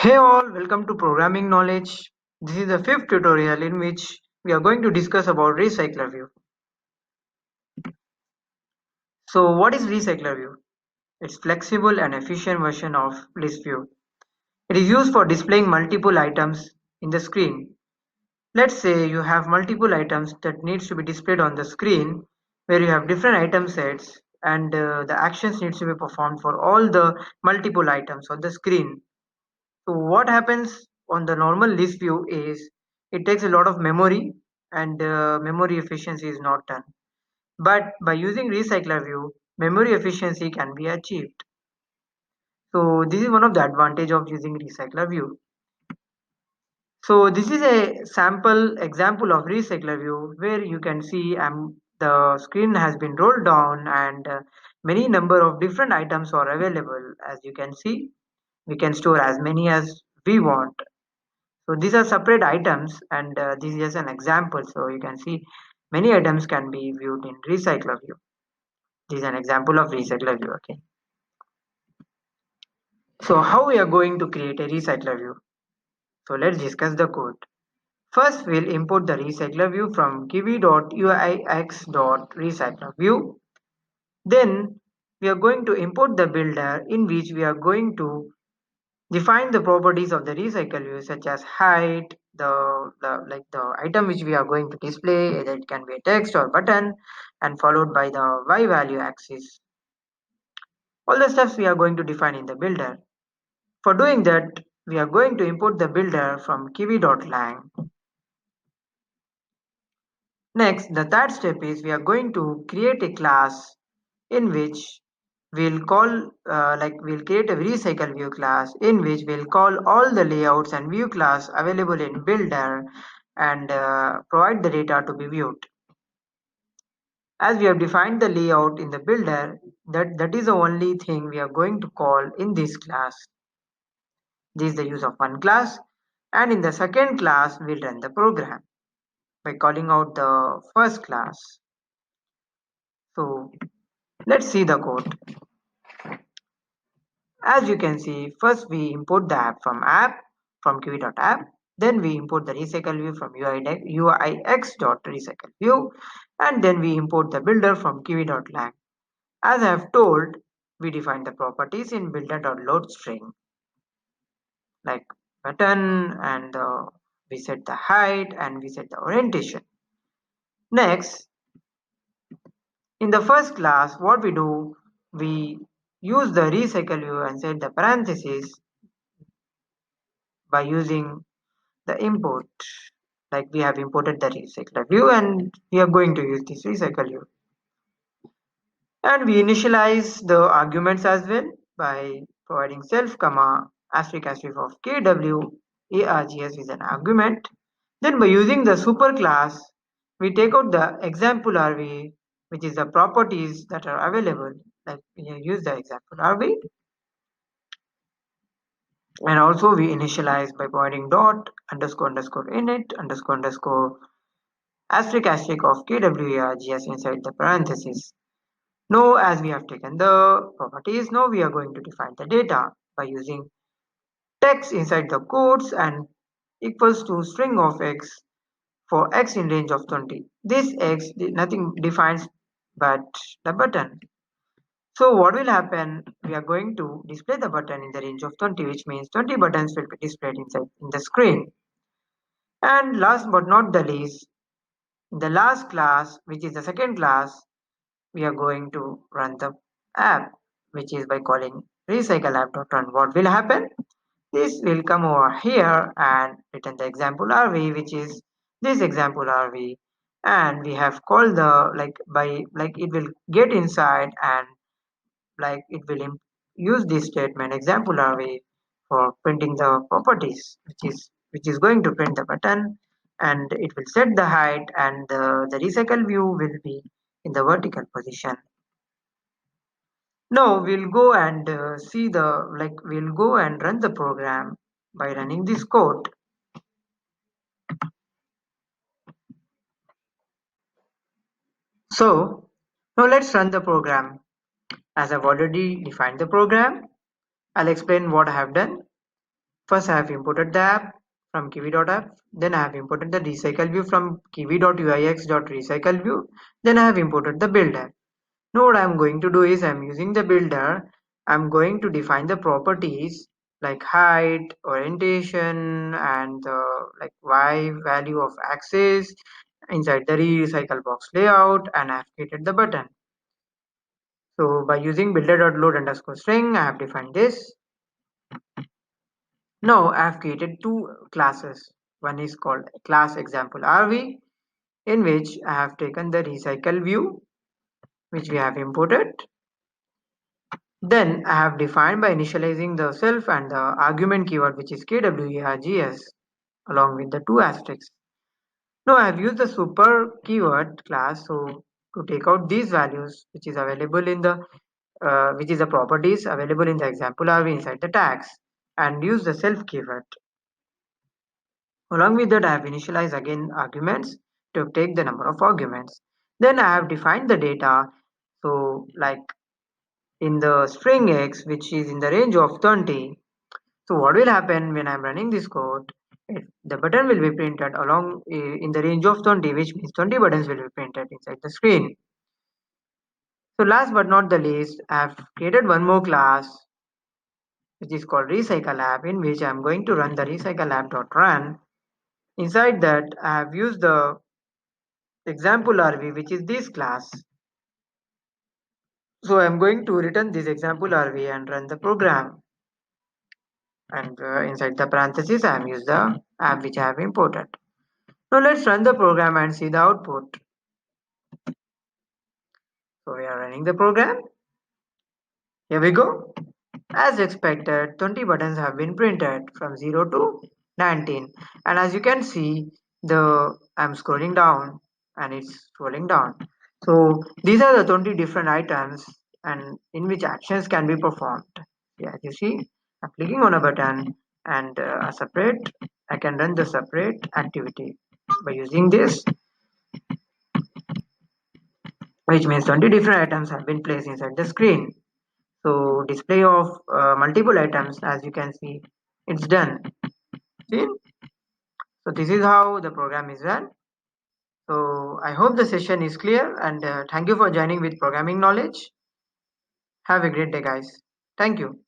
Hey all, welcome to Programming Knowledge. This is the fifth tutorial in which we are going to discuss about Recyclerview. So what is Recyclerview? It's flexible and efficient version of list view. It is used for displaying multiple items in the screen. Let's say you have multiple items that needs to be displayed on the screen where you have different item sets and the actions needs to be performed for all the multiple items on the screen. So what happens on the normal list view is it takes a lot of memory and memory efficiency is not done. But by using recycler view, memory efficiency can be achieved. So this is one of the advantage of using recycler view. So this is a sample example of recycler view where you can see the screen has been rolled down and many number of different items are available. As you can see, we can store as many as we want. So these are separate items and this is just an example. So you can see many items can be viewed in recycler view. This is an example of recycler view. Okay. So how we are going to create a recycler view? So let's discuss the code. First we'll import the recycler view from kivy.uix.recycleview. Then we are going to import the builder in which we are going to define the properties of the recycle view such as height, the item which we are going to display, either it can be a text or button, and followed by the y value axis. All the steps we are going to define in the builder. For doing that, we are going to import the builder from kivy.lang. Next, the third step is we are going to create a class in which we'll create a recycle view class in which we'll call all the layouts and view class available in builder and provide the data to be viewed. As we have defined the layout in the builder, that is the only thing we are going to call in this class. This is the use of one class, and in the second class we'll run the program by calling out the first class. So let's see the code. As you can see, first we import the app from kivy.app. Then we import the recycle view from uix.recycleview, and then we import the builder from kivy.lang. As I have told, we define the properties in builder.loadString like button and we set the height and we set the orientation. Next, in the first class, what we do, we use the recycle view and set the parentheses by using the import. Like we have imported the recycler view and we are going to use this recycle view. And we initialize the arguments as well by providing self comma asterisk asterisk of kw args is an argument. Then by using the superclass, we take out the example RV, which is the properties that are available. Like we use the example RV. And also we initialize by providing dot underscore underscore init underscore underscore asterisk asterisk of kwargs inside the parentheses. Now as we have taken the properties, now we are going to define the data by using text inside the quotes and equals to string of x for x in range of 20. This x nothing defines but the button. So what will happen? We are going to display the button in the range of 20, which means 20 buttons will be displayed inside in the screen. And last but not the least, in the last class, which is the second class, we are going to run the app, which is by calling recycle app.run. What will happen? This will come over here and return the example RV, which is this example RV, and we have called the it will get inside and it will use this statement example RV for printing the properties, which is going to print the button, and it will set the height, and the recycle view will be in the vertical position. Now we'll go and we'll go and run the program by running this code. So now let's run the program. As I've already defined the program, I'll explain what I have done. First, I have imported the app from kivy.app. Then I have imported the recycle view from kivy.uix.recycleview. Then I have imported the builder. Now what I'm going to do is I'm using the builder. I'm going to define the properties like height, orientation, and the like y value of axis inside the recycle box layout, and I've created the button. So by using builder.load underscore string, I have defined this. Now I have created two classes. One is called class example RV, in which I have taken the recycle view, which we have imported. Then I have defined by initializing the self and the argument keyword, which is kwargs, along with the two asterisks. Now I have used the super keyword class so to take out these values, which is available in the which is the properties available in the example RV inside the tags, and use the self keyword. Along with that, I have initialized again arguments to take the number of arguments. Then I have defined the data. So like in the string x, which is in the range of 20. So what will happen when I'm running this code? The button will be printed along in the range of 20, which means 20 buttons will be printed inside the screen. So last but not the least, I have created one more class which is called recycle app, in which I'm going to run the recycle app.run. Inside that, I have used the example RV, which is this class. So I'm going to return this example RV and run the program. And inside the parentheses, I have used the app which I have imported. Now let's run the program and see the output. So we are running the program. Here we go. As expected, 20 buttons have been printed from 0 to 19. And as you can see, I'm scrolling down and it's scrolling down. So these are the 20 different items and in which actions can be performed. Yeah, you see, I'm clicking on a button and I can run the separate activity by using this, which means 20 different items have been placed inside the screen. So display of multiple items, as you can see, it's done. See? So this is how the program is run. So I hope the session is clear, and thank you for joining with programming knowledge. Have a great day, guys. Thank you.